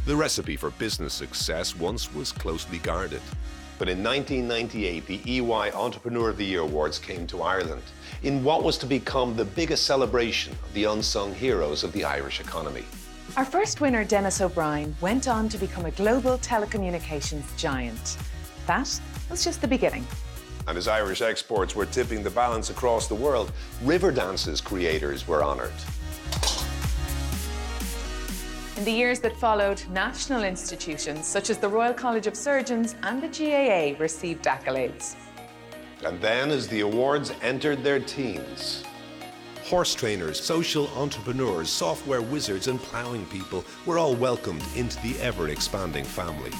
The recipe for business success once was closely guarded. But in 1998, the EY Entrepreneur of the Year Awards came to Ireland in what was to become the biggest celebration of the unsung heroes of the Irish economy. Our first winner, Dennis O'Brien, went on to become a global telecommunications giant. That was just the beginning. And as Irish exports were tipping the balance across the world, Riverdance's creators were honoured. In the years that followed, national institutions such as the Royal College of Surgeons and the GAA received accolades. And then, as the awards entered their teens, horse trainers, social entrepreneurs, software wizards and ploughing people were all welcomed into the ever-expanding family.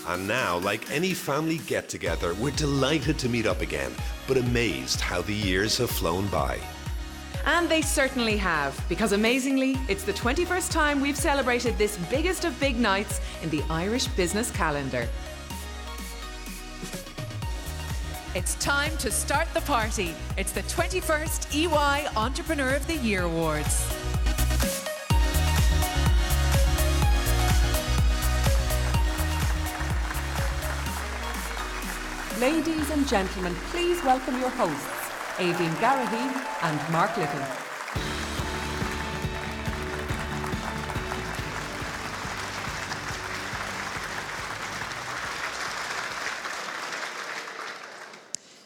And now, like any family get-together, we're delighted to meet up again, but amazed how the years have flown by. And they certainly have, because amazingly, it's the 21st time we've celebrated this biggest of big nights in the Irish business calendar. It's time to start the party. It's the 21st EY Entrepreneur of the Year Awards. Ladies and gentlemen, please welcome your hosts, Aideen Garahy and Mark Little.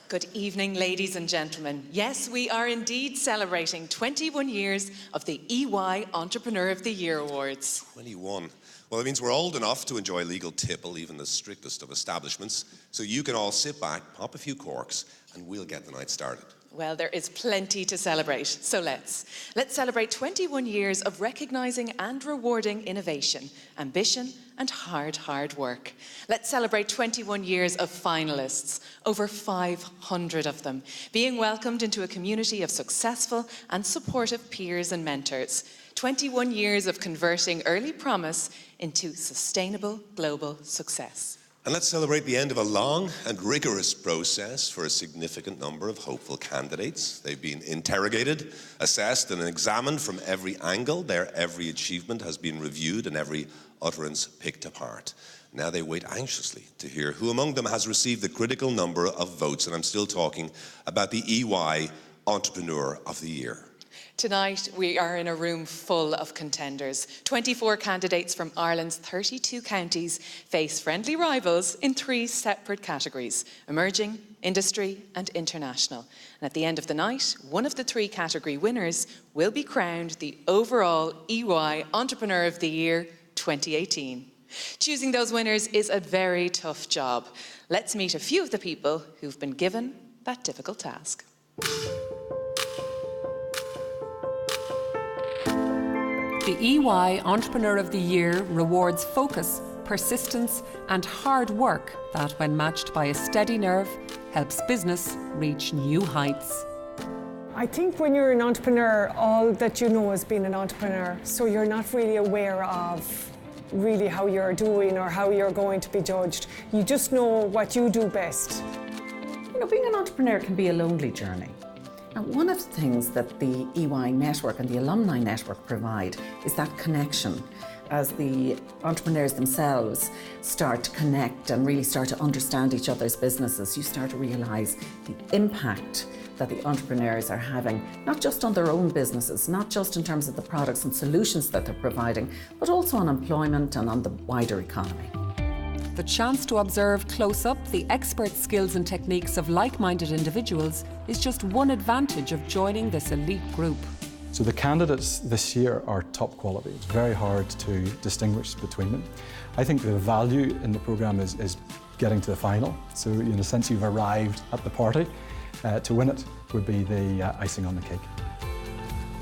Good evening, ladies and gentlemen. Yes, we are indeed celebrating 21 years of the EY Entrepreneur of the Year Awards. 21. Well, it means we're old enough to enjoy legal tipple, even the strictest of establishments. So you can all sit back, pop a few corks, and we'll get the night started. Well, there is plenty to celebrate, so let's celebrate 21 years of recognising and rewarding innovation, ambition and hard work. Let's celebrate 21 years of finalists, over 500 of them, being welcomed into a community of successful and supportive peers and mentors. 21 years of converting early promise into sustainable global success. And let's celebrate the end of a long and rigorous process for a significant number of hopeful candidates. They've been interrogated, assessed and examined from every angle. Their every achievement has been reviewed and every utterance picked apart. Now they wait anxiously to hear who among them has received the critical number of votes. And I'm still talking about the EY Entrepreneur of the Year. Tonight, we are in a room full of contenders. 24 candidates from Ireland's 32 counties face friendly rivals in 3 separate categories: emerging, industry and international. And at the end of the night, one of the 3 category winners will be crowned the overall EY Entrepreneur of the Year 2018. Choosing those winners is a very tough job. Let's meet a few of the people who've been given that difficult task. The EY Entrepreneur of the Year rewards focus, persistence and hard work that, when matched by a steady nerve, helps business reach new heights. I think when you're an entrepreneur, all that you know is being an entrepreneur, so you're not really aware of really how you're doing or how you're going to be judged. You just know what you do best. You know, being an entrepreneur can be a lonely journey. Now, one of the things that the EY network and the alumni network provide is that connection. As the entrepreneurs themselves start to connect and really start to understand each other's businesses, you start to realise the impact that the entrepreneurs are having, not just on their own businesses, not just in terms of the products and solutions that they're providing, but also on employment and on the wider economy. The chance to observe close up the expert skills and techniques of like-minded individuals is just one advantage of joining this elite group. So the candidates this year are top quality. It's very hard to distinguish between them. I think the value in the programme is getting to the final. So in a sense you've arrived at the party. To win it would be the icing on the cake.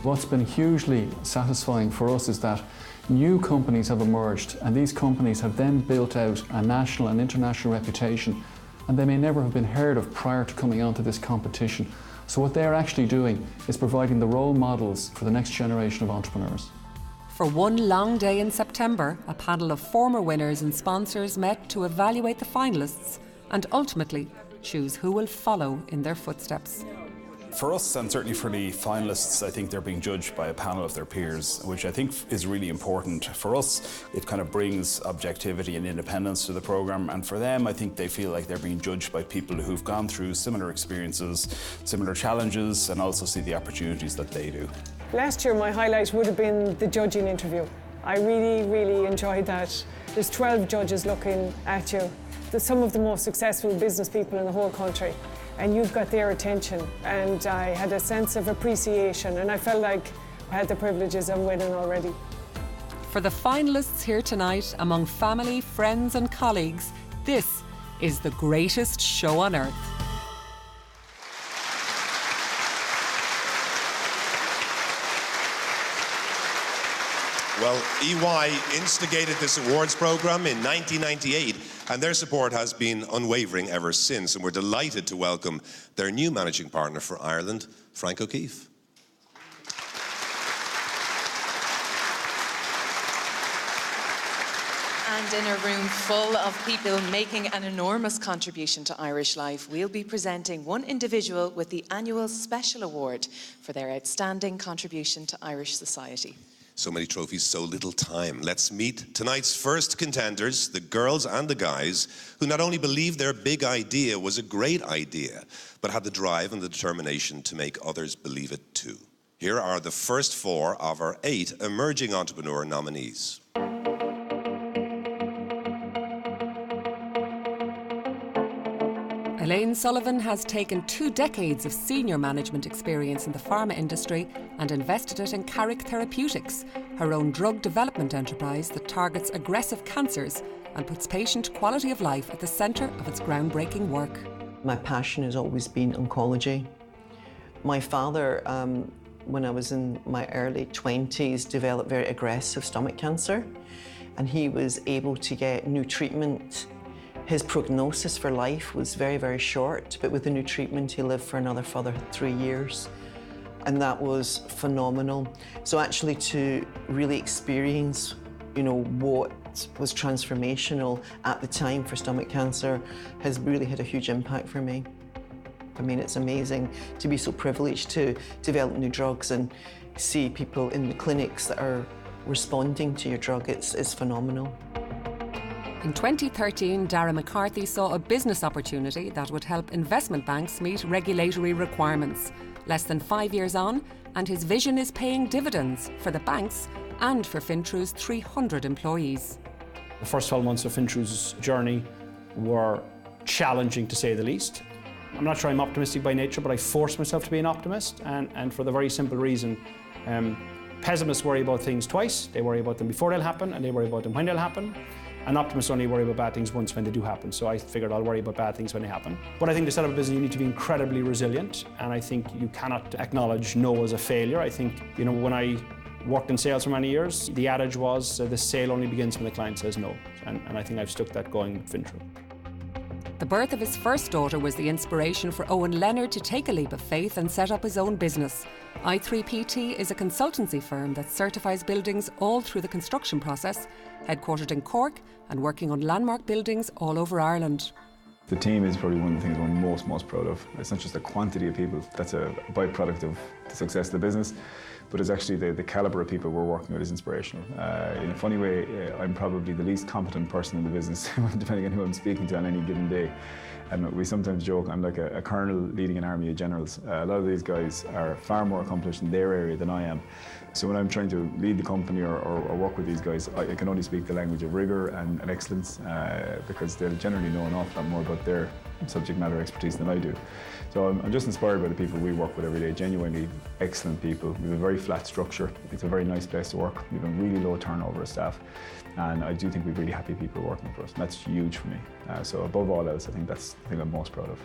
What's been hugely satisfying for us is that new companies have emerged, and these companies have then built out a national and international reputation, and they may never have been heard of prior to coming onto this competition. So what they're actually doing is providing the role models for the next generation of entrepreneurs. For one long day in September, a panel of former winners and sponsors met to evaluate the finalists and ultimately choose who will follow in their footsteps. For us, and certainly for the finalists, I think they're being judged by a panel of their peers, which I think is really important. For us, it kind of brings objectivity and independence to the programme, and for them, I think they feel like they're being judged by people who've gone through similar experiences, similar challenges, and also see the opportunities that they do. Last year, my highlight would have been the judging interview. I really enjoyed that. There's 12 judges looking at you. They're some of the most successful business people in the whole country, and you've got their attention, and I had a sense of appreciation, and I felt like I had the privileges of winning already. For the finalists here tonight, among family, friends and colleagues, this is the greatest show on earth. Well, EY instigated this awards programme in 1998, and their support has been unwavering ever since, and we're delighted to welcome their new managing partner for Ireland, Frank O'Keefe. And in a room full of people making an enormous contribution to Irish life, we'll be presenting one individual with the annual Special Award for their outstanding contribution to Irish society. So many trophies, so little time. Let's meet tonight's first contenders, the girls and the guys, who not only believed their big idea was a great idea, but had the drive and the determination to make others believe it too. Here are the first 4 of our 8 emerging entrepreneur nominees. Elaine Sullivan has taken 2 decades of senior management experience in the pharma industry and invested it in Carrick Therapeutics, her own drug development enterprise that targets aggressive cancers and puts patient quality of life at the centre of its groundbreaking work. My passion has always been oncology. My father, when I was in my early 20s, developed very aggressive stomach cancer, and he was able to get new treatment. His prognosis for life was very short, but with the new treatment, he lived for another further 3 years. And that was phenomenal. So actually to really experience, what was transformational at the time for stomach cancer has really had a huge impact for me. I mean, it's amazing to be so privileged to develop new drugs and see people in the clinics that are responding to your drug. It's phenomenal. In 2013, Darragh McCarthy saw a business opportunity that would help investment banks meet regulatory requirements. Less than 5 years on, and his vision is paying dividends for the banks and for Fintru's 300 employees. The first 12 months of Fintru's journey were challenging, to say the least. I'm not sure I'm optimistic by nature, but I force myself to be an optimist, and for the very simple reason, pessimists worry about things twice. They worry about them before they'll happen, and they worry about them when they'll happen. And optimists only worry about bad things once when they do happen. So I figured I'll worry about bad things when they happen. But I think to set up a business, you need to be incredibly resilient. And I think you cannot acknowledge no as a failure. I think, when I worked in sales for many years, the adage was the sale only begins when the client says no. And I think I've stuck that going with Fintru. The birth of his first daughter was the inspiration for Owen Leonard to take a leap of faith and set up his own business. i3PT is a consultancy firm that certifies buildings all through the construction process, headquartered in Cork and working on landmark buildings all over Ireland. The team is probably one of the things I'm most proud of. It's not just the quantity of people that's a byproduct of the success of the business, but it's actually the calibre of people we're working with is inspirational. In a funny way, I'm probably the least competent person in the business, depending on who I'm speaking to on any given day. And we sometimes joke I'm like a colonel leading an army of generals. A lot of these guys are far more accomplished in their area than I am. So when I'm trying to lead the company or work with these guys, I can only speak the language of rigour and excellence because they'll generally know an awful lot more about their subject matter expertise than I do. So I'm just inspired by the people we work with every day, genuinely excellent people. We have a very flat structure. It's a very nice place to work. We have a really low turnover of staff. And I do think we have really happy people working for us. And that's huge for me. So above all else, I think that's the thing I'm most proud of.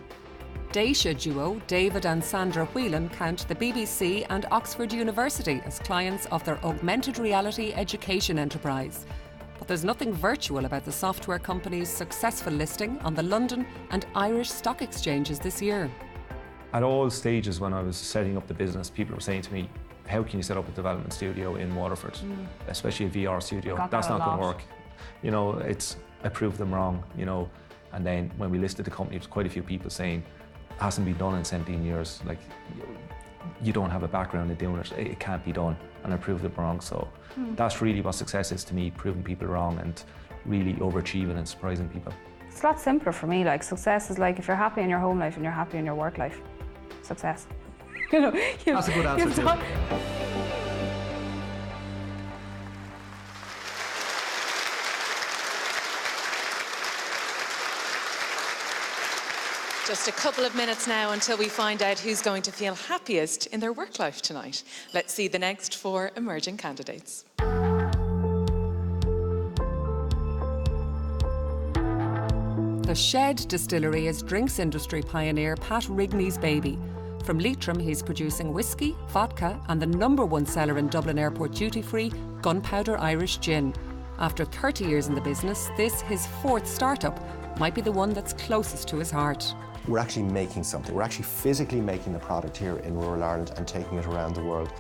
Daisha duo David and Sandra Whelan count the BBC and Oxford University as clients of their augmented reality education enterprise. But there's nothing virtual about the software company's successful listing on the London and Irish stock exchanges this year. At all stages when I was setting up the business, people were saying to me, how can you set up a development studio in Waterford, especially a VR studio? That's not going to work. I proved them wrong, and then when we listed the company, there was quite a few people saying, hasn't been done in 17 years. Like, you don't have a background in doing it. It can't be done, and I proved it wrong. So that's really what success is to me, proving people wrong and really overachieving and surprising people. It's a lot simpler for me. Like, success is like if you're happy in your home life and you're happy in your work life, success. You know, That's a good answer too. Just a couple of minutes now until we find out who's going to feel happiest in their work life tonight. Let's see the next 4 emerging candidates. The Shed Distillery is drinks industry pioneer Pat Rigney's baby. From Leitrim, he's producing whiskey, vodka, and the #1 seller in Dublin Airport duty-free, Gunpowder Irish Gin. After 30 years in the business, this, his 4th startup, might be the one that's closest to his heart. We're actually making something. We're actually physically making the product here in rural Ireland and taking it around the world.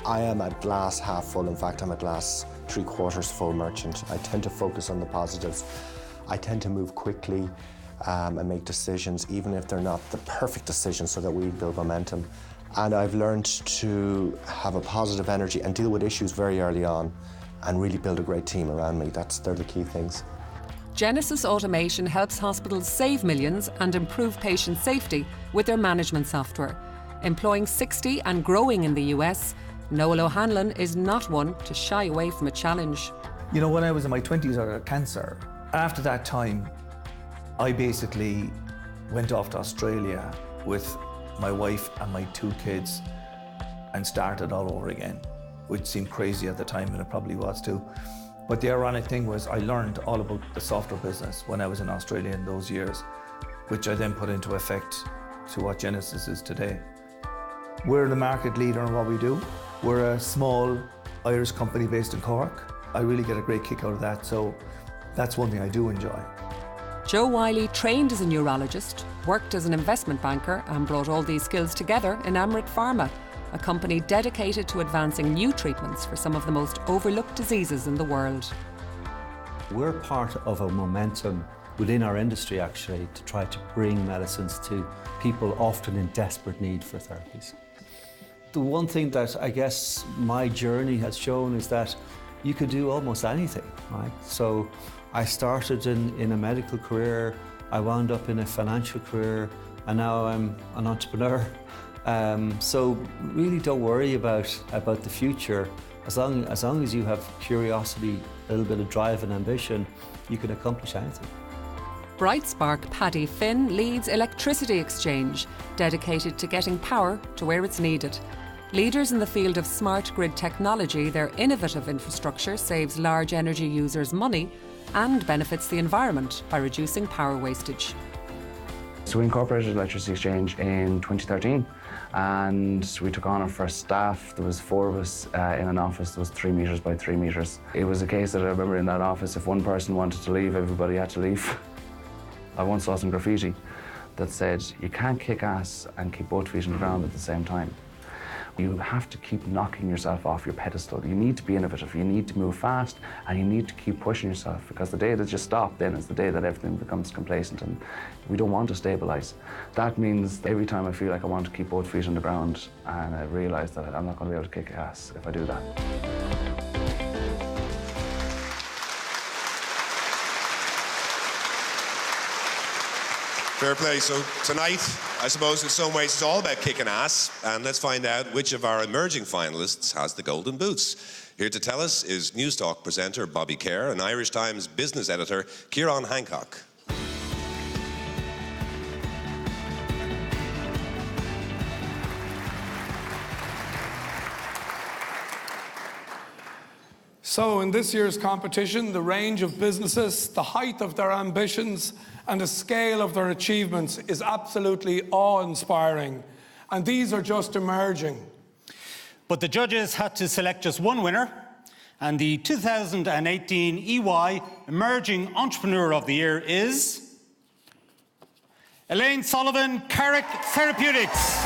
I am a glass half full. In fact, I'm a glass 3/4 full merchant. I tend to focus on the positives. I tend to move quickly and make decisions, even if they're not the perfect decisions, so that we build momentum. And I've learned to have a positive energy and deal with issues very early on and really build a great team around me. They're the key things. Genesis Automation helps hospitals save millions and improve patient safety with their management software. Employing 60 and growing in the US, Noel O'Hanlon is not one to shy away from a challenge. You know, when I was in my 20s, I got cancer. After that time, I basically went off to Australia with my wife and my 2 kids and started all over again, which seemed crazy at the time, and it probably was too. But the ironic thing was I learned all about the software business when I was in Australia in those years, which I then put into effect to what Genesis is today. We're the market leader in what we do. We're a small Irish company based in Cork. I really get a great kick out of that, so that's one thing I do enjoy. Joe Wiley trained as a neurologist, worked as an investment banker and brought all these skills together in Amrit Pharma, a company dedicated to advancing new treatments for some of the most overlooked diseases in the world. We're part of a momentum within our industry, actually, to try to bring medicines to people often in desperate need for therapies. The one thing that I guess my journey has shown is that you could do almost anything, right? So I started in a medical career, I wound up in a financial career, and now I'm an entrepreneur. So really don't worry about the future. As long as you have curiosity, a little bit of drive and ambition, you can accomplish anything. Brightspark Paddy Finn leads Electricity Exchange, dedicated to getting power to where it's needed. Leaders in the field of smart grid technology, their innovative infrastructure saves large energy users money and benefits the environment by reducing power wastage. So we incorporated Electricity Exchange in 2013 and we took on our first staff. There was 4 of us in an office that was 3 meters by 3 meters. It was a case that I remember in that office, if one person wanted to leave, everybody had to leave. I once saw some graffiti that said, you can't kick ass and keep both feet on the ground at the same time. You have to keep knocking yourself off your pedestal. You need to be innovative, you need to move fast, and you need to keep pushing yourself, because the day that you stop then is the day that everything becomes complacent, and we don't want to stabilise. That means every time I feel like I want to keep both feet on the ground, and I realise that I'm not going to be able to kick ass if I do that. Fair play. So tonight, I suppose in some ways it's all about kicking ass, and let's find out which of our emerging finalists has the golden boots. Here to tell us is Newstalk presenter Bobby Kerr and Irish Times business editor Ciarán Hancock. So in this year's competition, the range of businesses, the height of their ambitions, and the scale of their achievements is absolutely awe-inspiring. And these are just emerging. But the judges had to select just one winner, and the 2018 EY Emerging Entrepreneur of the Year is Elaine Sullivan, Carrick Therapeutics.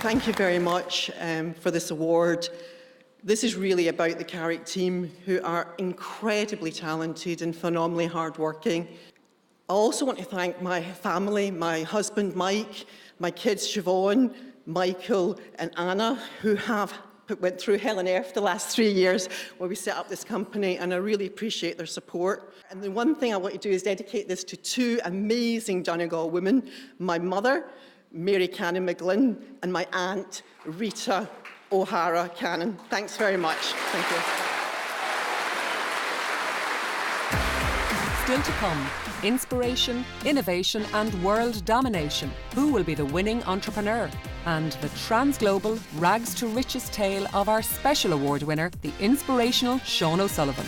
Thank you very much for this award. This is really about the Carrick team, who are incredibly talented and phenomenally hardworking. I also want to thank my family, my husband Mike, my kids Siobhan, Michael and Anna, who went through hell and earth the last 3 years where we set up this company, and I really appreciate their support. And the one thing I want to do is dedicate this to two amazing Donegal women, my mother, Mary Cannon McGlynn, and my aunt, Rita O'Hara Cannon. Thanks very much. Thank you. Still to come, inspiration, innovation and world domination. Who will be the winning entrepreneur? And the trans-global rags to riches tale of our special award winner, the inspirational Sean O'Sullivan.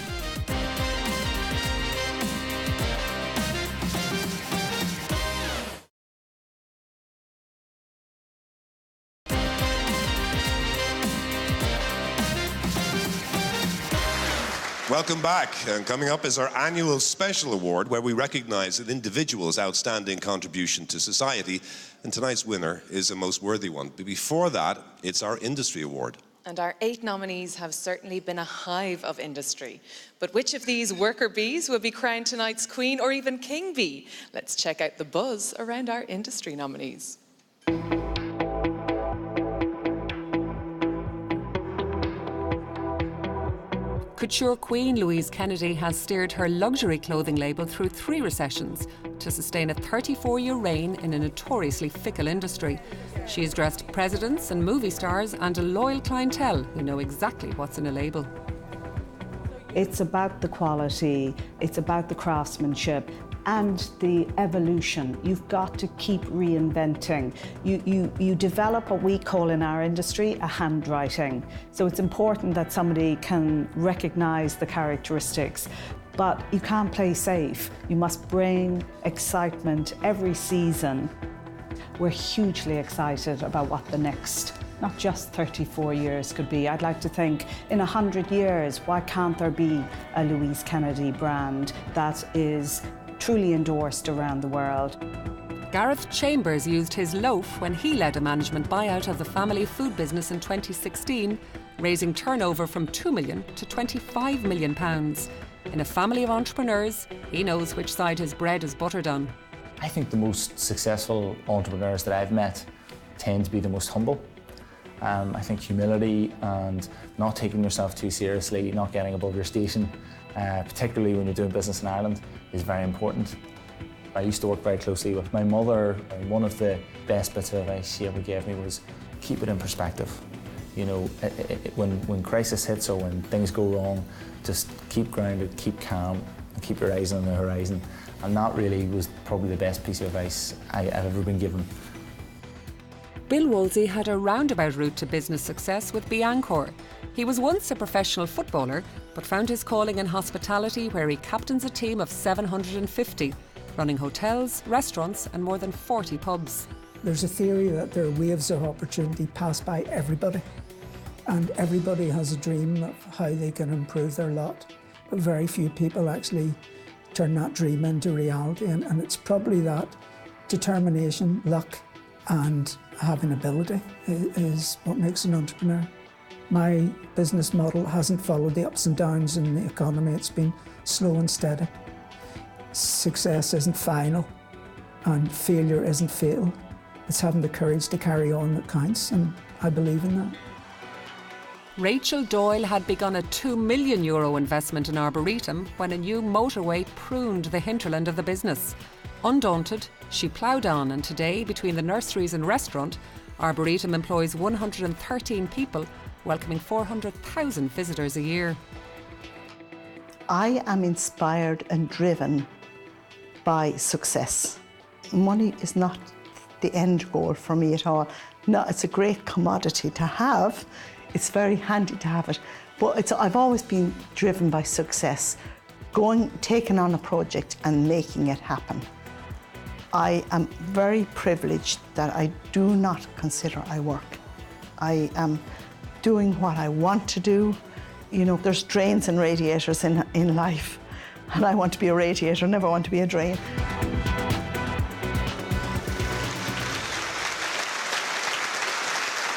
Welcome back, and coming up is our annual special award where we recognise an individual's outstanding contribution to society, and tonight's winner is a most worthy one. But before that, it's our industry award. And our 8 nominees have certainly been a hive of industry. But which of these worker bees will be crowned tonight's queen or even king bee? Let's check out the buzz around our industry nominees. Couture queen Louise Kennedy has steered her luxury clothing label through 3 recessions to sustain a 34-year reign in a notoriously fickle industry. She has dressed presidents and movie stars and a loyal clientele who know exactly what's in a label. It's about the quality, it's about the craftsmanship and the evolution. You've got to keep reinventing. You develop what we call in our industry a handwriting. So it's important that somebody can recognise the characteristics, but you can't play safe. You must bring excitement every season. We're hugely excited about what the next, not just 34 years could be. I'd like to think in 100 years, why can't there be a Louise Kennedy brand that is truly endorsed around the world? Gareth Chambers used his loaf when he led a management buyout of the family food business in 2016, raising turnover from £2 million to £25 million. In a family of entrepreneurs, he knows which side his bread is buttered on. I think the most successful entrepreneurs that I've met tend to be the most humble. I think humility and not taking yourself too seriously, not getting above your station, particularly when you're doing business in Ireland, is very important. I used to work very closely with my mother, and one of the best bits of advice she ever gave me was keep it in perspective. You know, when crisis hits or when things go wrong, just keep grounded, keep calm, and keep your eyes on the horizon. And that really was probably the best piece of advice I've ever been given. Bill Wolsey had a roundabout route to business success with Biancourt. He was once a professional footballer, but found his calling in hospitality, where he captains a team of 750, running hotels, restaurants and more than 40 pubs. There's a theory that there are waves of opportunity passed by everybody, and everybody has a dream of how they can improve their lot, but very few people actually turn that dream into reality, and it's probably that determination, luck and having ability is what makes an entrepreneur. My business model hasn't followed the ups and downs in the economy. It's been slow and steady. Success isn't final and failure isn't fatal. It's having the courage to carry on that counts, and I believe in that. Rachel Doyle had begun a €2 million investment in Arboretum when a new motorway pruned the hinterland of the business. Undaunted, she ploughed on, and today, between the nurseries and restaurant, Arboretum employs 113 people, welcoming 400,000 visitors a year. I am inspired and driven by success. Money is not the end goal for me at all. No, it's a great commodity to have. It's very handy to have it, but I've always been driven by success, taking on a project and making it happen. I am very privileged that I do not consider I work. I am doing what I want to do. You know, there's drains and radiators in life, and I want to be a radiator, never want to be a drain. Well, 2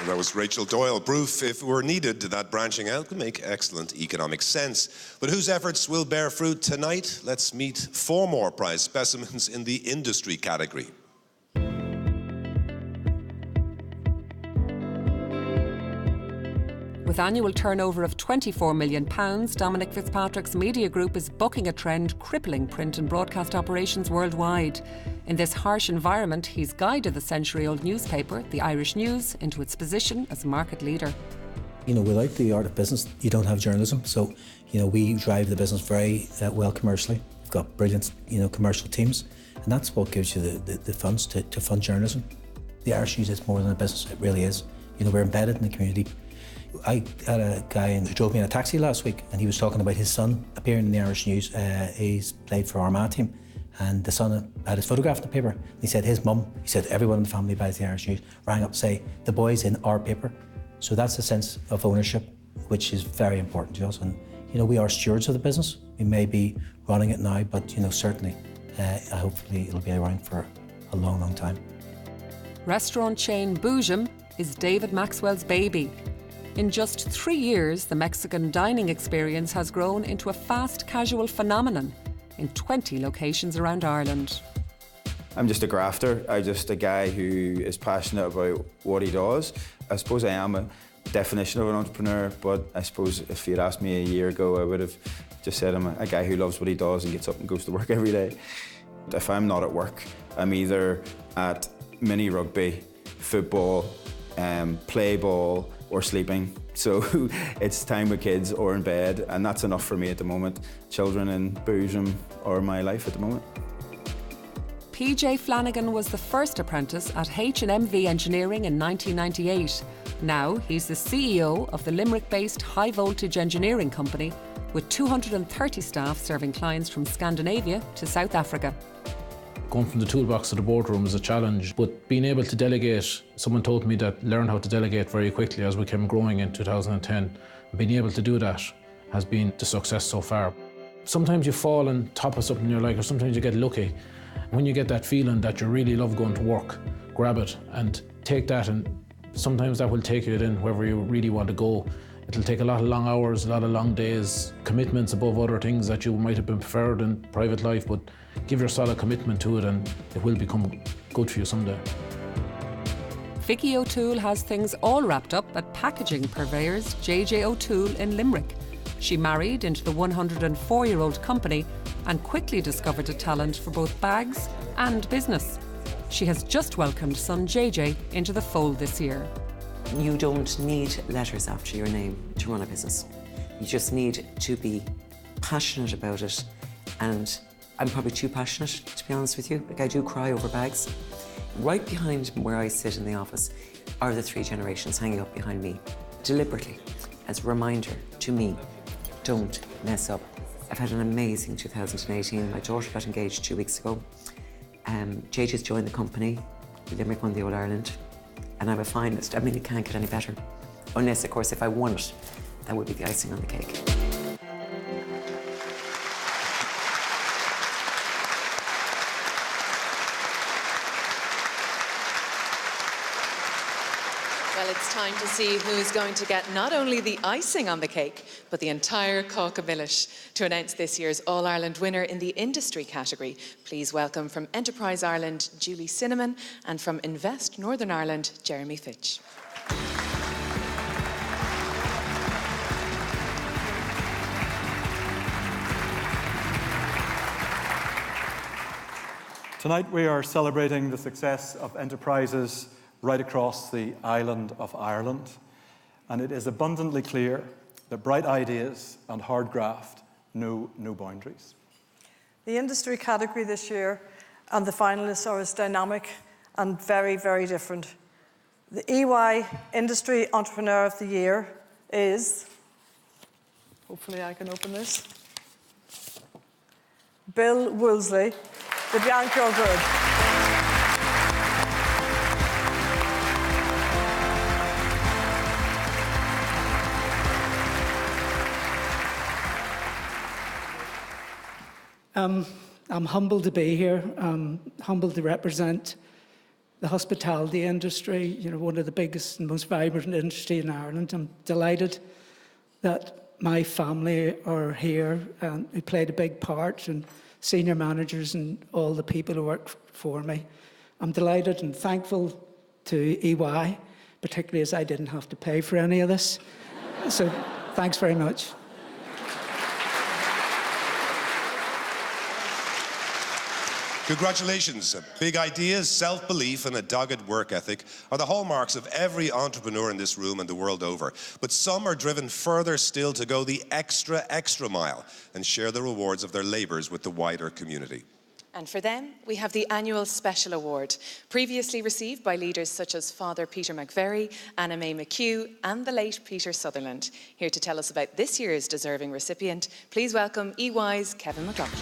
That was Rachel Doyle. Proof, if it were needed, that branching out could make excellent economic sense. But whose efforts will bear fruit tonight? Let's meet 4 more prize specimens in the industry category. With annual turnover of £24 million, Dominic Fitzpatrick's media group is bucking a trend crippling print and broadcast operations worldwide. In this harsh environment, he's guided the century-old newspaper, the Irish News, into its position as market leader. You know, we like the art of business. You don't have journalism, so, you know, we drive the business very well commercially. We've got brilliant, you know, commercial teams, and that's what gives you the funds to fund journalism. The Irish News is more than a business, it really is. You know, we're embedded in the community. I had a guy who drove me in a taxi last week, and he was talking about his son appearing in the Irish News. He's played for Armagh team, and the son had his photograph in the paper. He said his mum, he said everyone in the family buys the Irish News, rang up to say the boy's in our paper. So that's a sense of ownership, which is very important to us. And you know, we are stewards of the business. We may be running it now, but you know, certainly, hopefully, it'll be around for a long, long time. Restaurant chain Boojum is David Maxwell's baby. In just 3 years, the Mexican dining experience has grown into a fast casual phenomenon in 20 locations around Ireland. I'm just a grafter. I'm just a guy who is passionate about what he does. I suppose I am a definition of an entrepreneur, but I suppose if you'd asked me a year ago, I would have just said I'm a guy who loves what he does and gets up and goes to work every day. If I'm not at work, I'm either at mini rugby, football, play ball, or sleeping. So it's time with kids or in bed, and that's enough for me at the moment. Children and Boojum are my life at the moment. PJ Flanagan was the first apprentice at H&MV Engineering in 1998. Now he's the CEO of the Limerick-based High Voltage Engineering Company, with 230 staff serving clients from Scandinavia to South Africa. Going from the toolbox to the boardroom is a challenge, but being able to delegate, someone told me that learn how to delegate very quickly as we came growing in 2010. Being able to do that has been the success so far. Sometimes you fall on top of something you like, or sometimes you get lucky. When you get that feeling that you really love going to work, grab it and take that, and sometimes that will take you in wherever you really want to go. It'll take a lot of long hours, a lot of long days, commitments above other things that you might have been preferred in private life, but give your solid commitment to it and it will become good for you someday. Vicky O'Toole has things all wrapped up at packaging purveyors JJ O'Toole in Limerick. She married into the 104-year-old company and quickly discovered a talent for both bags and business. She has just welcomed son JJ into the fold this year. You don't need letters after your name to run a business. You just need to be passionate about it, and I'm probably too passionate, to be honest with you. Like, I do cry over bags. Right behind where I sit in the office are the 3 generations hanging up behind me, deliberately, as a reminder to me, don't mess up. I've had an amazing 2018. My daughter got engaged 2 weeks ago. JJ's joined the company. Limerick won the All-Ireland. And I'm a finalist. I mean, it can't get any better. Unless, of course, if I won it, that would be the icing on the cake. Well, it's time to see who's going to get not only the icing on the cake, but the entire Cóca to announce this year's All-Ireland winner in the industry category. Please welcome from Enterprise Ireland, Julie Cinnamon, and from Invest Northern Ireland, Jeremy Fitch. Tonight we are celebrating the success of enterprises right across the island of Ireland, and it is abundantly clear that bright ideas and hard graft know no boundaries. The industry category this year and the finalists are as dynamic and very, very different. The EY Industry Entrepreneur of the Year is, hopefully I can open this, Bill Woolsey, the Bianco Group. I'm humbled to be here. I'm humbled to represent the hospitality industry, you know, one of the biggest and most vibrant industry in Ireland. I'm delighted that my family are here and who played a big part, and senior managers and all the people who work for me. I'm delighted and thankful to EY, particularly as I didn't have to pay for any of this. So thanks very much. Congratulations. Big ideas, self-belief and a dogged work ethic are the hallmarks of every entrepreneur in this room and the world over. But some are driven further still to go the extra mile and share the rewards of their labours with the wider community. And for them, we have the annual Special Award, previously received by leaders such as Father Peter McVerry, Anna May McHugh and the late Peter Sutherland. Here to tell us about this year's deserving recipient, please welcome EY's Kevin McLaughlin.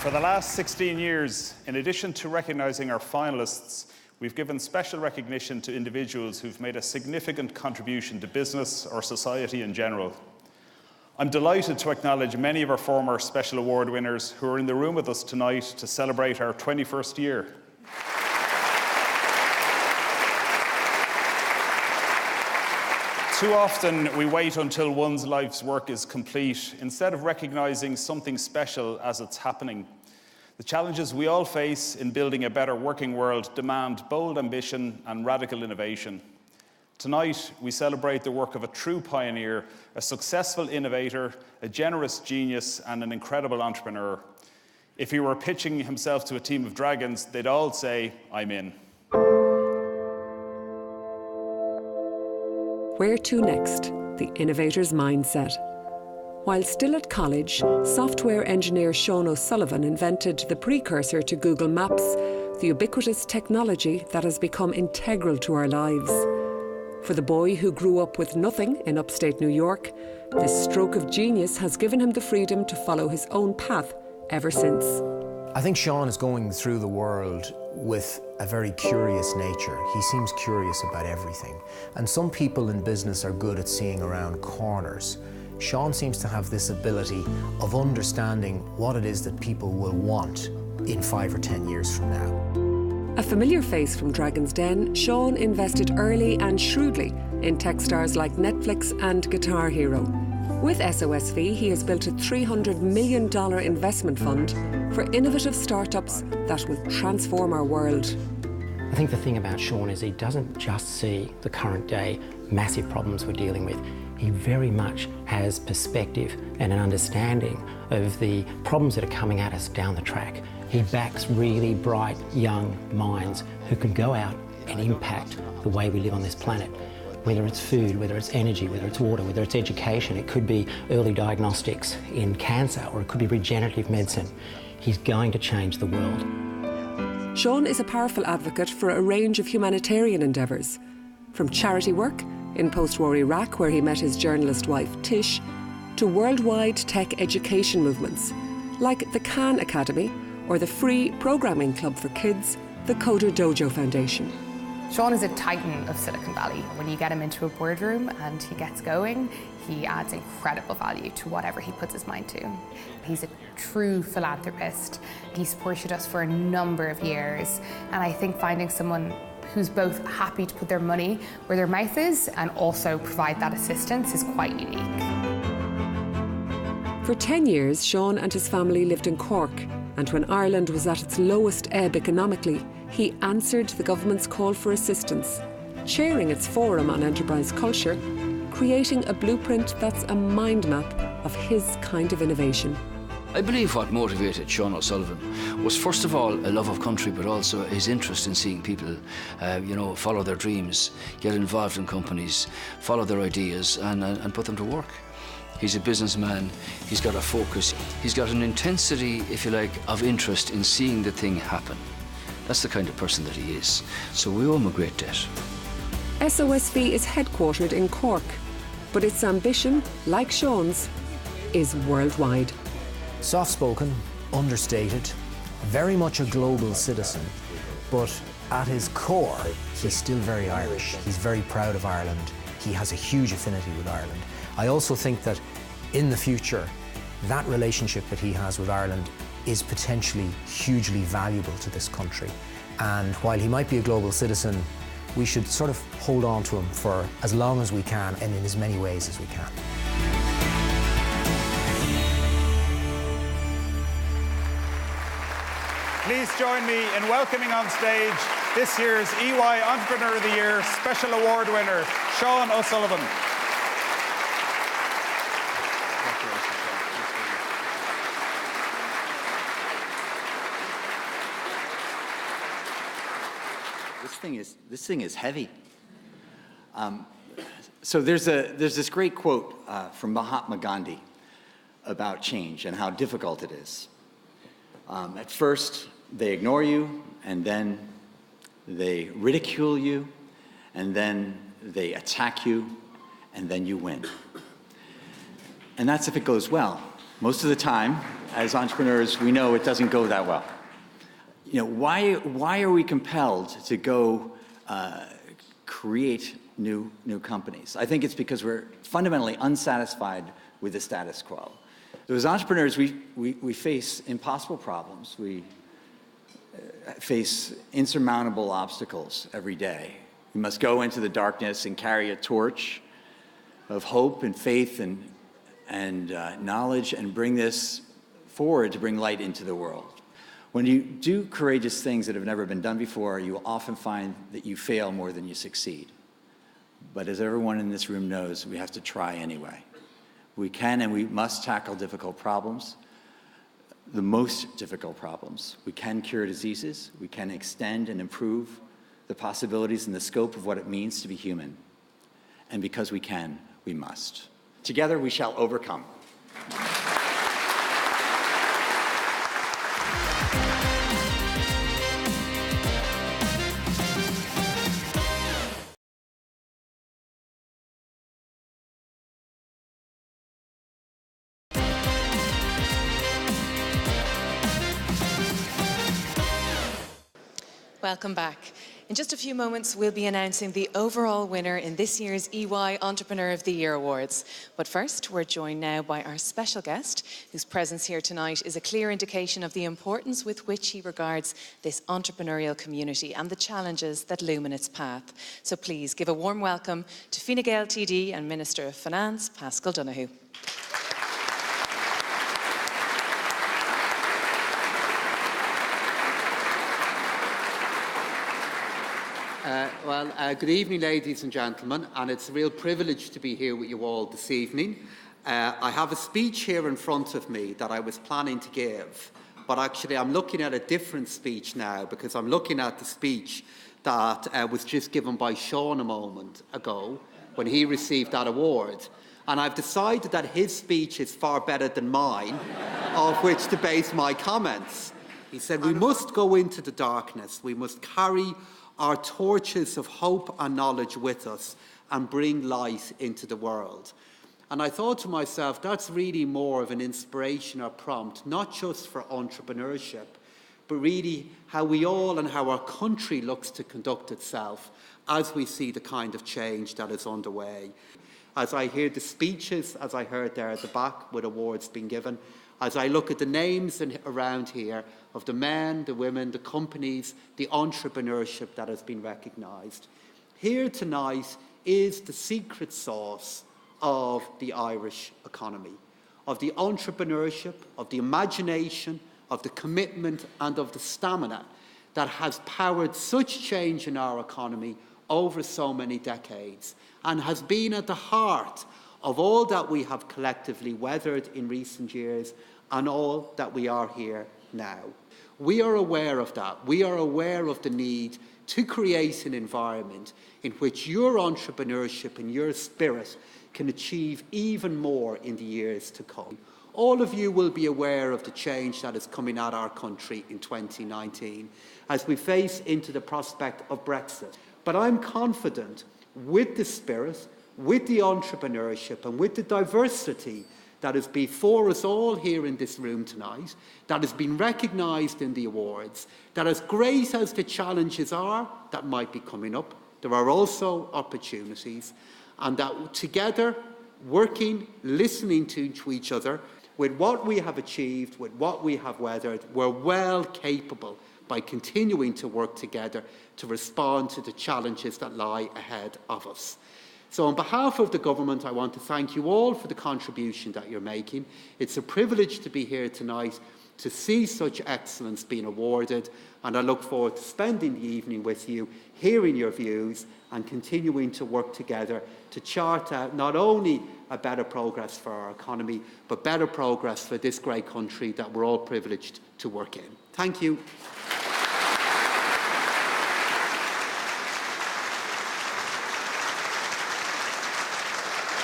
For the last 16 years, in addition to recognising our finalists, we've given special recognition to individuals who've made a significant contribution to business or society in general. I'm delighted to acknowledge many of our former Special Award winners who are in the room with us tonight to celebrate our 21st year. Too often, we wait until one's life's work is complete instead of recognising something special as it's happening. The challenges we all face in building a better working world demand bold ambition and radical innovation. Tonight, we celebrate the work of a true pioneer, a successful innovator, a generous genius, and an incredible entrepreneur. If he were pitching himself to a team of dragons, they'd all say, "I'm in." Where to next? The innovator's mindset. While still at college, software engineer Sean O'Sullivan invented the precursor to Google Maps, the ubiquitous technology that has become integral to our lives. For the boy who grew up with nothing in upstate New York, this stroke of genius has given him the freedom to follow his own path ever since. I think Sean is going through the world with a very curious nature. He seems curious about everything. And some people in business are good at seeing around corners. Sean seems to have this ability of understanding what it is that people will want in 5 or 10 years from now. A familiar face from Dragon's Den, Sean invested early and shrewdly in tech stars like Netflix and Guitar Hero. With SOSV, he has built a $300 million investment fund for innovative startups that will transform our world. I think the thing about Sean is he doesn't just see the current day massive problems we're dealing with. He very much has perspective and an understanding of the problems that are coming at us down the track. He backs really bright young minds who can go out and impact the way we live on this planet. Whether it's food, whether it's energy, whether it's water, whether it's education, it could be early diagnostics in cancer, or it could be regenerative medicine. He's going to change the world. Sean is a powerful advocate for a range of humanitarian endeavours, from charity work in post-war Iraq, where he met his journalist wife Tish, to worldwide tech education movements, like the Khan Academy or the free programming club for kids, the Coder Dojo Foundation. Sean is a titan of Silicon Valley. When you get him into a boardroom and he gets going, he adds incredible value to whatever he puts his mind to. He's a true philanthropist. He supported us for a number of years, and I think finding someone who's both happy to put their money where their mouth is and also provide that assistance is quite unique. For 10 years, Sean and his family lived in Cork, and when Ireland was at its lowest ebb economically, he answered the government's call for assistance, chairing its forum on enterprise culture, creating a blueprint that's a mind map of his kind of innovation. I believe what motivated Sean O'Sullivan was first of all a love of country, but also his interest in seeing people, follow their dreams, get involved in companies, follow their ideas and put them to work. He's a businessman, he's got a focus, he's got an intensity, if you like, of interest in seeing the thing happen. That's the kind of person that he is. So we owe him a great debt. SOSV is headquartered in Cork, but its ambition, like Sean's, is worldwide. Soft-spoken, understated, very much a global citizen, but at his core, he's still very Irish. He's very proud of Ireland. He has a huge affinity with Ireland. I also think that in the future, that relationship that he has with Ireland is potentially hugely valuable to this country. And while he might be a global citizen, we should sort of hold on to him for as long as we can and in as many ways as we can. Please join me in welcoming on stage this year's EY Entrepreneur of the Year Special Award winner, Sean O'Sullivan. This thing is heavy. So there's this great quote from Mahatma Gandhi about change and how difficult it is. At first, they ignore you, and then they ridicule you, and then they attack you, and then you win. And that's if it goes well. Most of the time, as entrepreneurs, we know it doesn't go that well. You know, why are we compelled to go create new companies? I think it's because we're fundamentally unsatisfied with the status quo. So as entrepreneurs, we face impossible problems. We face insurmountable obstacles every day. We must go into the darkness and carry a torch of hope and faith and knowledge and bring this forward to bring light into the world. When you do courageous things that have never been done before, you will often find that you fail more than you succeed. But as everyone in this room knows, we have to try anyway. We can and we must tackle difficult problems, the most difficult problems. We can cure diseases. We can extend and improve the possibilities and the scope of what it means to be human. And because we can, we must. Together we shall overcome. Welcome back. In just a few moments, we'll be announcing the overall winner in this year's EY Entrepreneur of the Year Awards. But first, we're joined now by our special guest, whose presence here tonight is a clear indication of the importance with which he regards this entrepreneurial community and the challenges that loom in its path. So please give a warm welcome to Fine Gael TD and Minister of Finance, Paschal Donoghue. Good evening, ladies and gentlemen, and it's a real privilege to be here with you all this evening. I have a speech here in front of me that I was planning to give, but actually I'm looking at a different speech now because I'm looking at the speech that was just given by Sean a moment ago when he received that award. And I've decided that his speech is far better than mine, of which to base my comments. He said, we must go into the darkness, we must carry our torches of hope and knowledge with us and bring light into the world. And I thought to myself, that's really more of an inspiration or prompt, not just for entrepreneurship, but really how we all and how our country looks to conduct itself as we see the kind of change that is underway. As I hear the speeches, as I heard there at the back with awards being given, as I look at the names around here of the men, the women, the companies, the entrepreneurship that has been recognised. Here tonight is the secret sauce of the Irish economy, of the entrepreneurship, of the imagination, of the commitment and of the stamina that has powered such change in our economy over so many decades and has been at the heart of all that we have collectively weathered in recent years and all that we are here now. We are aware of that. We are aware of the need to create an environment in which your entrepreneurship and your spirit can achieve even more in the years to come. All of you will be aware of the change that is coming at our country in 2019 as we face into the prospect of Brexit. But I'm confident with the spirit, with the entrepreneurship and with the diversity that is before us all here in this room tonight, that has been recognised in the awards, that as great as the challenges are that might be coming up, there are also opportunities, and that together working, listening to each other. With what we have achieved, with what we have weathered, we're well capable by continuing to work together to respond to the challenges that lie ahead of us. So on behalf of the government, I want to thank you all for the contribution that you're making. It's a privilege to be here tonight to see such excellence being awarded, and I look forward to spending the evening with you, hearing your views and continuing to work together to chart out not only a better progress for our economy, but better progress for this great country that we're all privileged to work in. Thank you.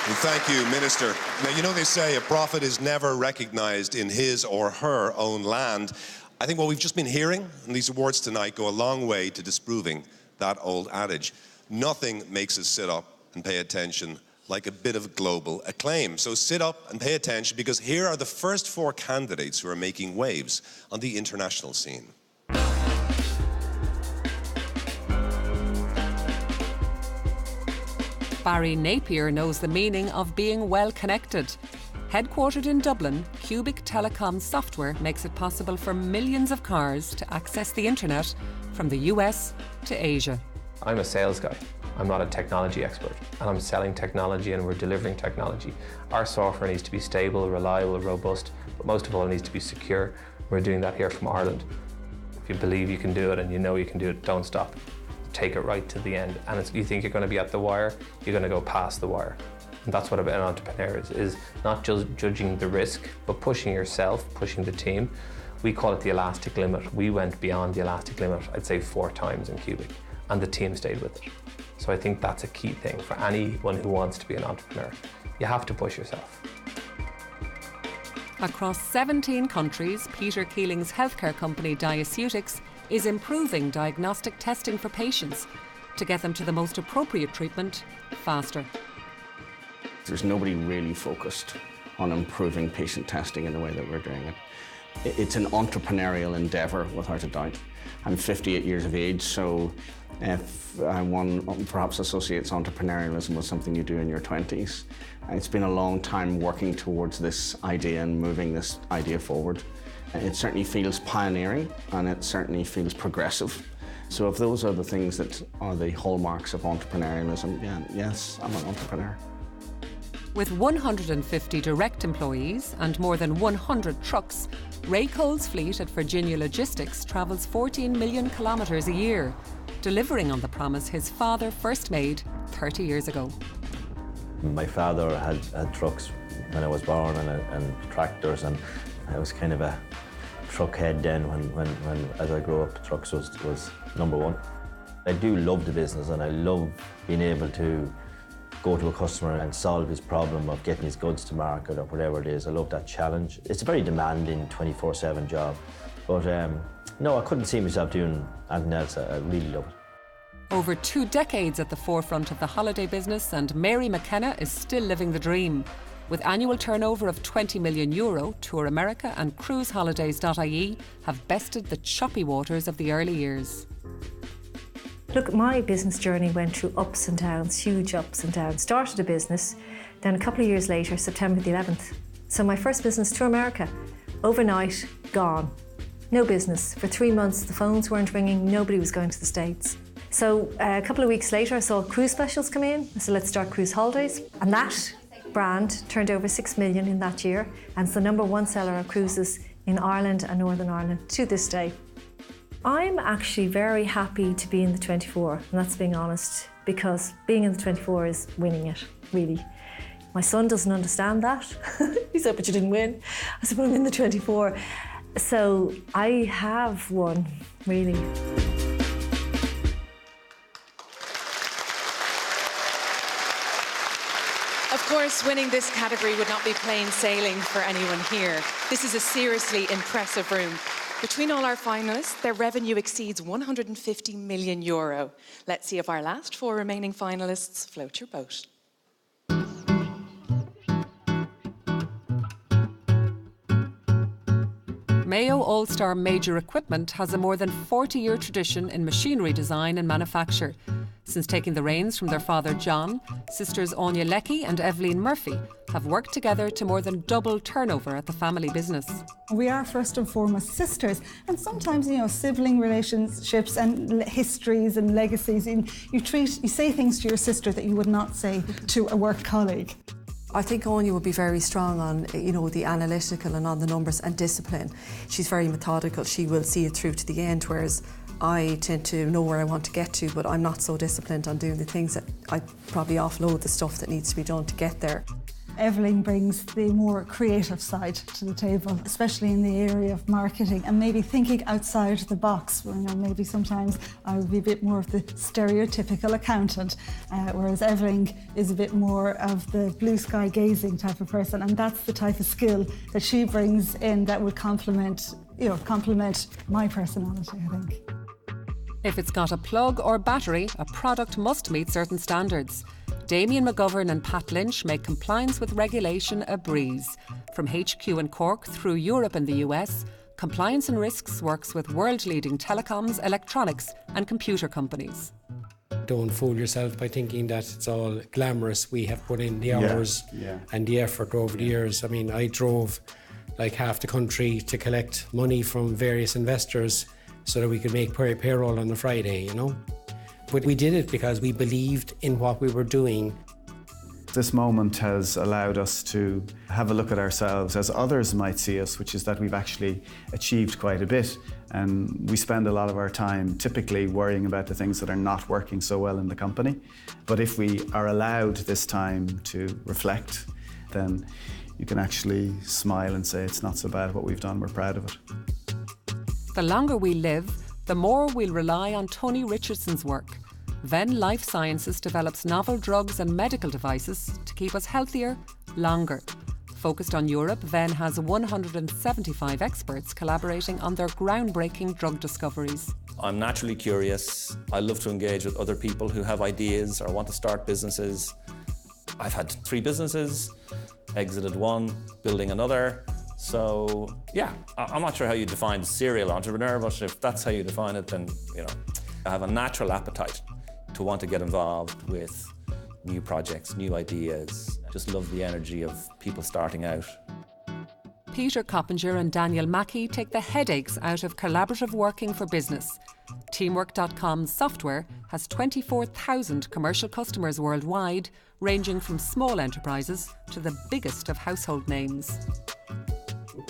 And thank you, Minister. Now, you know they say a prophet is never recognised in his or her own land. I think what we've just been hearing in these awards tonight go a long way to disproving that old adage. Nothing makes us sit up and pay attention like a bit of global acclaim. So sit up and pay attention, because here are the first 4 candidates who are making waves on the international scene. Barry Napier knows the meaning of being well connected. Headquartered in Dublin, Cubic Telecom software makes it possible for millions of cars to access the internet from the US to Asia. I'm a sales guy. I'm not a technology expert, and I'm selling technology and we're delivering technology. Our software needs to be stable, reliable, robust, but most of all it needs to be secure. We're doing that here from Ireland. If you believe you can do it and you know you can do it, don't stop. Take it right to the end. And if you think you're going to be at the wire, you're going to go past the wire. And that's what an entrepreneur is not just judging the risk, but pushing yourself, pushing the team. We call it the elastic limit. We went beyond the elastic limit, I'd say 4 times in Cubic, and the team stayed with it. So I think that's a key thing for anyone who wants to be an entrepreneur. You have to push yourself. Across 17 countries, Peter Keeling's healthcare company Diaceutics is improving diagnostic testing for patients to get them to the most appropriate treatment faster. There's nobody really focused on improving patient testing in the way that we're doing it. It's an entrepreneurial endeavour, without a doubt. I'm 58 years of age, so if one perhaps associates entrepreneurialism with something you do in your 20s. It's been a long time working towards this idea and moving this idea forward. It certainly feels pioneering and it certainly feels progressive. So if those are the things that are the hallmarks of entrepreneurialism, yes, I'm an entrepreneur. With 150 direct employees and more than 100 trucks, Ray Cole's fleet at Virginia Logistics travels 14 million kilometres a year, delivering on the promise his father first made 30 years ago. My father had trucks when I was born and tractors, and I was kind of a truck head then when as I grew up, trucks was number one. I do love the business and I love being able to go to a customer and solve his problem of getting his goods to market or whatever it is. I love that challenge. It's a very demanding 24/7 job, but no, I couldn't see myself doing anything else. I really love it. Over 2 decades at the forefront of the holiday business, and Mary McKenna is still living the dream. With annual turnover of €20 million, Tour America and cruiseholidays.ie have bested the choppy waters of the early years. Look, my business journey went through ups and downs, huge ups and downs. Started a business, then a couple of years later, September the 11th. So my first business, Tour America, overnight, gone. No business. For 3 months, the phones weren't ringing, nobody was going to the States. So a couple of weeks later, I saw cruise specials come in. I said, let's start Cruise Holidays. And that brand turned over 6 million in that year, and it's the #1 seller of cruises in Ireland and Northern Ireland to this day. I'm actually very happy to be in the 24, and that's being honest, because being in the 24 is winning it, really. My son doesn't understand that. He said, but you didn't win. I said, but I'm in the 24. So I have won, really. Of course, winning this category would not be plain sailing for anyone here. This is a seriously impressive room. Between all our finalists, their revenue exceeds €150 million. Let's see if our last 4 remaining finalists float your boat. Mayo All-Star Major Equipment has a more than 40-year tradition in machinery design and manufacture, Since taking the reins from their father John, sisters Anya Leckie and Evelyn Murphy have worked together to more than double turnover at the family business. We are first and foremost sisters, and sometimes, sibling relationships and histories and legacies, you say things to your sister that you would not say to a work colleague. I think Anya would be very strong on, the analytical and on the numbers and discipline. She's very methodical. She will see it through to the end, whereas I tend to know where I want to get to, but I'm not so disciplined on doing the things that I probably offload the stuff that needs to be done to get there. Evelyn brings the more creative side to the table, especially in the area of marketing and maybe thinking outside the box. Maybe sometimes I would be a bit more of the stereotypical accountant, whereas Evelyn is a bit more of the blue sky gazing type of person, and that's the type of skill that she brings in that would complement my personality, I think. If it's got a plug or battery, a product must meet certain standards. Damien McGovern and Pat Lynch make compliance with regulation a breeze. From HQ in Cork through Europe and the US, Compliance and Risks works with world-leading telecoms, electronics and computer companies. Don't fool yourself by thinking that it's all glamorous. We have put in the hours and the effort over the years. I drove like half the country to collect money from various investors so that we could make payroll on a Friday, But we did it because we believed in what we were doing. This moment has allowed us to have a look at ourselves as others might see us, which is that we've actually achieved quite a bit. And we spend a lot of our time typically worrying about the things that are not working so well in the company. But if we are allowed this time to reflect, then you can actually smile and say it's not so bad what we've done, we're proud of it. The longer we live, the more we'll rely on Tony Richardson's work. Venn Life Sciences develops novel drugs and medical devices to keep us healthier, longer. Focused on Europe, Venn has 175 experts collaborating on their groundbreaking drug discoveries. I'm naturally curious. I love to engage with other people who have ideas or want to start businesses. I've had 3 businesses, exited one, building another. So, I'm not sure how you define serial entrepreneur, but if that's how you define it, then, I have a natural appetite to want to get involved with new projects, new ideas. Just love the energy of people starting out. Peter Coppinger and Daniel Mackey take the headaches out of collaborative working for business. Teamwork.com's software has 24,000 commercial customers worldwide, ranging from small enterprises to the biggest of household names.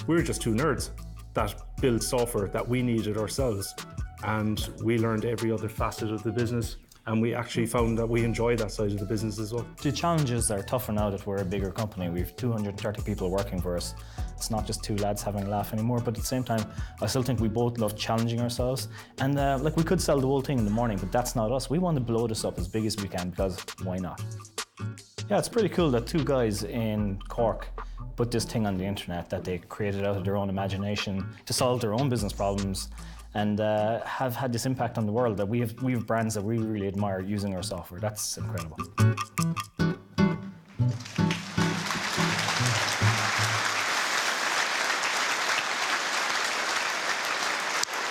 We're just 2 nerds that build software that we needed ourselves, and we learned every other facet of the business, and we actually found that we enjoy that side of the business as well. The challenges are tougher now that we're a bigger company. We've 230 people working for us. It's not just 2 lads having a laugh anymore, but at the same time, I still think we both love challenging ourselves. And we could sell the whole thing in the morning, but that's not us. We want to blow this up as big as we can, because why not? Yeah, it's pretty cool that 2 guys in Cork put this thing on the internet that they created out of their own imagination to solve their own business problems, and have had this impact on the world, that we have brands that we really admire using our software. That's incredible.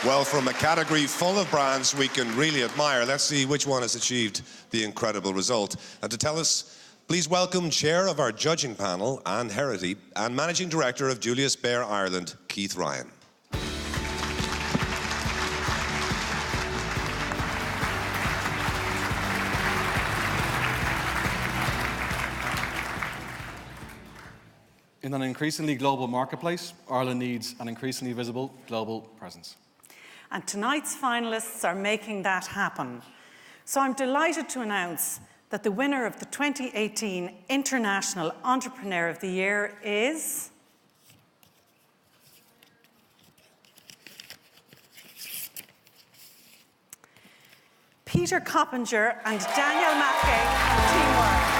Well, from a category full of brands we can really admire, let's see which one has achieved the incredible result. And to tell us, please welcome Chair of our judging panel, Anne Herity, and Managing Director of Julius Baer Ireland, Keith Ryan. In an increasingly global marketplace, Ireland needs an increasingly visible global presence. And tonight's finalists are making that happen. So I'm delighted to announce that the winner of the 2018 International Entrepreneur of the Year is Peter Coppinger and Daniel Mackey of Teamwork.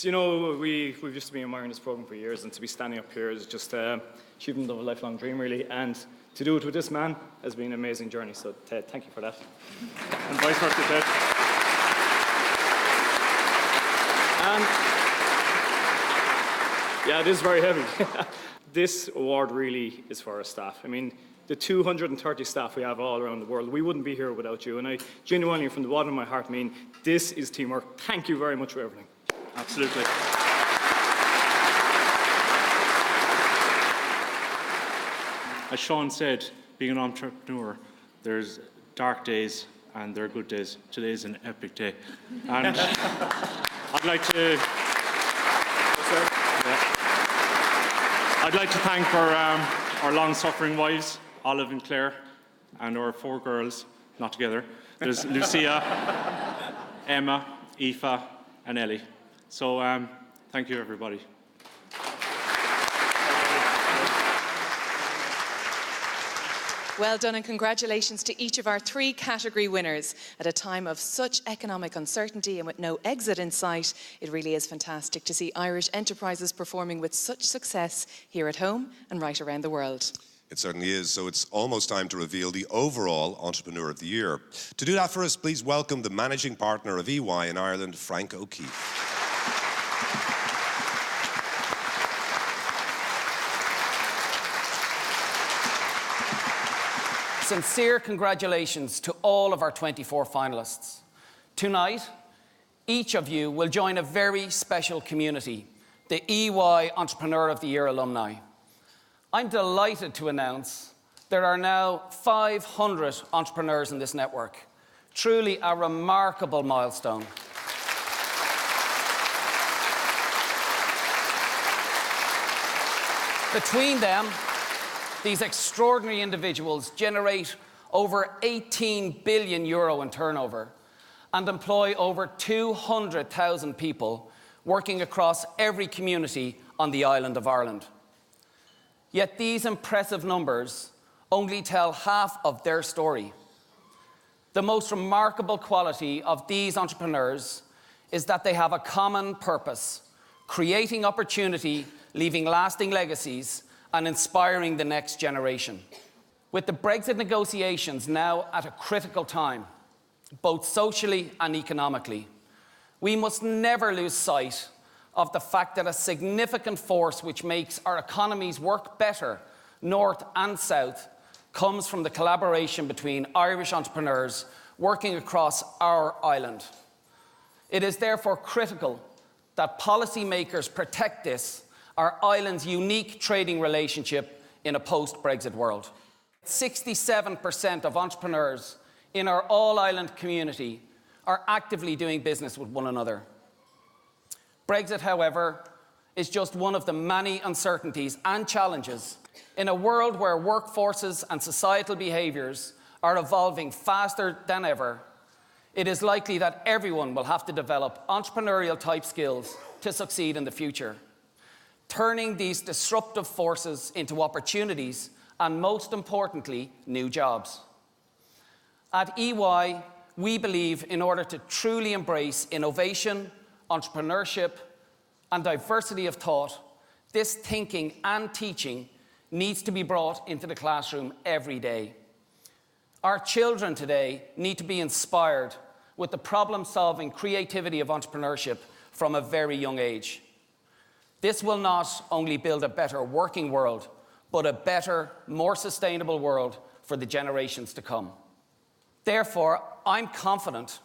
you know, we've just been admiring this programme for years, and to be standing up here is just achievement of a lifelong dream, really. And to do it with this man has been an amazing journey. So, Ted, thank you for that. And vice versa, Ted. Yeah, it is very heavy. This award really is for our staff. I mean, the 230 staff we have all around the world, we wouldn't be here without you. And I genuinely, from the bottom of my heart, mean this is teamwork. Thank you very much for everything. Absolutely. As Sean said, being an entrepreneur, there's dark days and there are good days. Today's an epic day. And I'd like to... I'd like to thank our long-suffering wives, Olive and Claire, and our 4 girls, not together. There's Lucia, Emma, Aoife, and Ellie. So thank you, everybody. Well done, and congratulations to each of our 3 category winners. At a time of such economic uncertainty and with no exit in sight, it really is fantastic to see Irish enterprises performing with such success here at home and right around the world. It certainly is. So it's almost time to reveal the overall Entrepreneur of the Year. To do that for us, please welcome the Managing Partner of EY in Ireland, Frank O'Keefe. Sincere congratulations to all of our 24 finalists. Tonight, each of you will join a very special community, the EY Entrepreneur of the Year alumni. I'm delighted to announce there are now 500 entrepreneurs in this network. Truly a remarkable milestone. Between them, these extraordinary individuals generate over 18 billion euro in turnover and employ over 200,000 people working across every community on the island of Ireland. Yet these impressive numbers only tell half of their story. The most remarkable quality of these entrepreneurs is that they have a common purpose: creating opportunity, leaving lasting legacies, and inspiring the next generation. With the Brexit negotiations now at a critical time, both socially and economically, we must never lose sight of the fact that a significant force which makes our economies work better, north and south, comes from the collaboration between Irish entrepreneurs working across our island. It is therefore critical that policymakers protect this, our island's unique trading relationship in a post-Brexit world. 67% of entrepreneurs in our all-island community are actively doing business with one another. Brexit, however, is just one of the many uncertainties and challenges in a world where workforces and societal behaviours are evolving faster than ever. It is likely that everyone will have to develop entrepreneurial-type skills to succeed in the future, turning these disruptive forces into opportunities and, most importantly, new jobs. At EY, we believe in order to truly embrace innovation, entrepreneurship, and diversity of thought, this thinking and teaching needs to be brought into the classroom every day. Our children today need to be inspired with the problem-solving creativity of entrepreneurship from a very young age. This will not only build a better working world, but a better, more sustainable world for the generations to come. Therefore, I'm confident,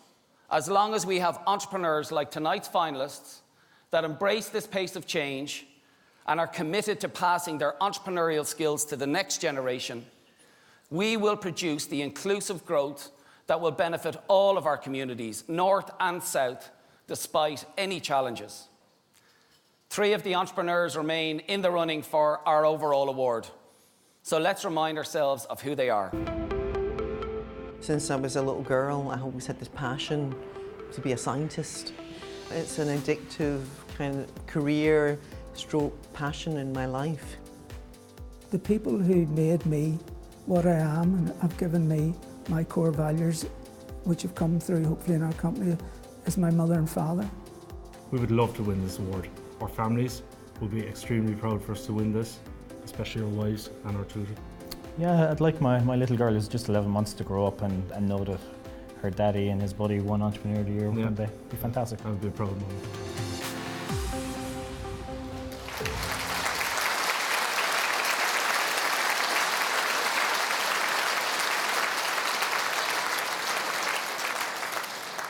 as long as we have entrepreneurs like tonight's finalists that embrace this pace of change and are committed to passing their entrepreneurial skills to the next generation, we will produce the inclusive growth that will benefit all of our communities, north and south, despite any challenges. 3 of the entrepreneurs remain in the running for our overall award. So let's remind ourselves of who they are. Since I was a little girl, I always had this passion to be a scientist. It's an addictive kind of career stroke passion in my life. The people who made me what I am and have given me my core values, which have come through hopefully in our company, is my mother and father. We would love to win this award. Our families will be extremely proud for us to win this, especially our wives and our children. Yeah, I'd like my little girl who's just 11 months to grow up and know that her daddy and his buddy won Entrepreneur of the Year one day. It'd be fantastic. I would be a proud mom.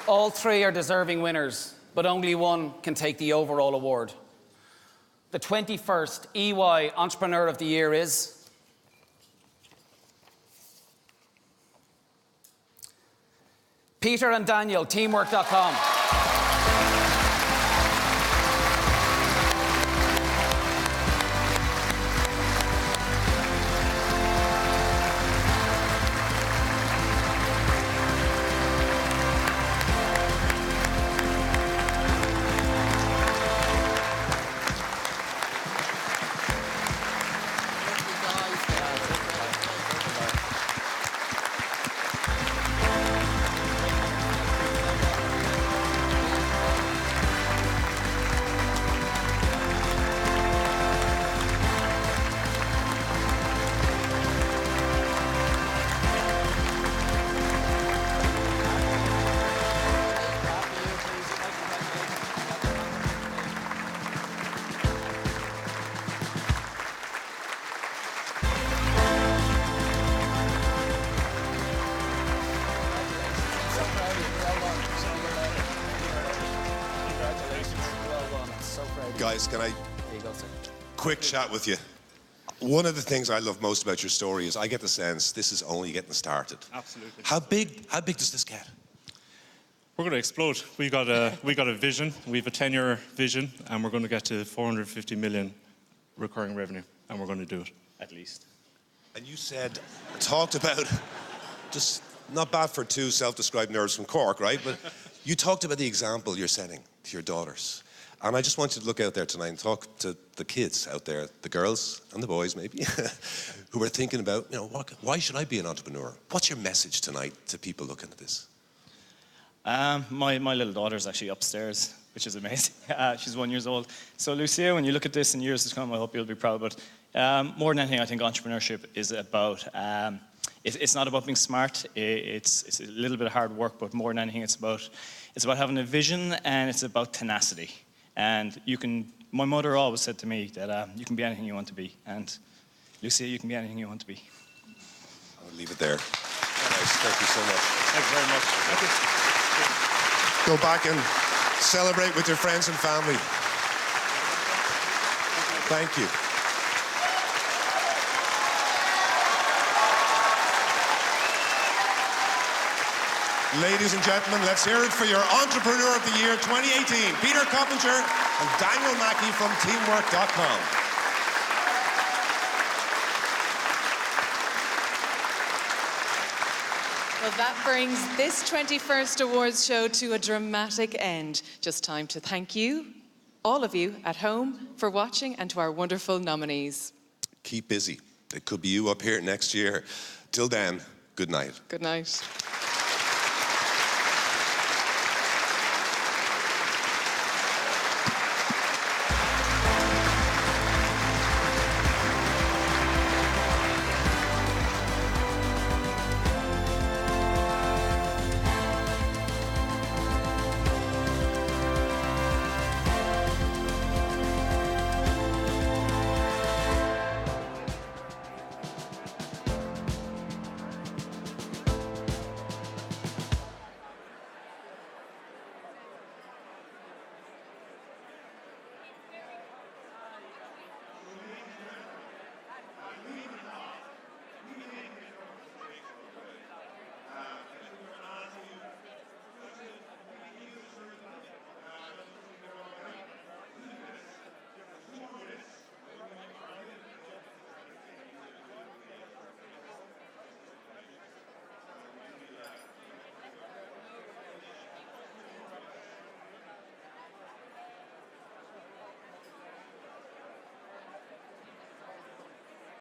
All three are deserving winners, but only one can take the overall award. The 21st EY Entrepreneur of the Year is Peter and Daniel, teamwork.com. Guys, can I quick chat with you? One of the things I love most about your story is I get the sense this is only getting started. Absolutely. How big does this get? We're going to explode. We got a vision. We have a 10-year vision, and we're going to get to 450 million recurring revenue, and we're going to do it, at least. And you talked about, just not bad for two self-described nerds from Cork, right? But you talked about the example you're setting to your daughters. And I just want you to look out there tonight and talk to the kids out there, the girls and the boys maybe, who are thinking about, why should I be an entrepreneur? What's your message tonight to people looking at this? My little daughter's actually upstairs, which is amazing. She's 1 year old. So Lucia, when you look at this in years to come, I hope you'll be proud. But more than anything, I think entrepreneurship is about, it's not about being smart. It's a little bit of hard work, but more than anything, it's about having a vision, and it's about tenacity. And my mother always said to me that you can be anything you want to be. And Lucia, you can be anything you want to be. I'll leave it there. Nice. Thank you so much. Thank you very much. Thank you. Go back and celebrate with your friends and family. Thank you. Ladies and gentlemen, let's hear it for your Entrepreneur of the Year 2018, Peter Coppinger and Daniel Mackey from teamwork.com. Well, that brings this 21st Awards show to a dramatic end. Just time to thank you, all of you at home, for watching, and to our wonderful nominees. Keep busy. It could be you up here next year. Till then, good night. Good night.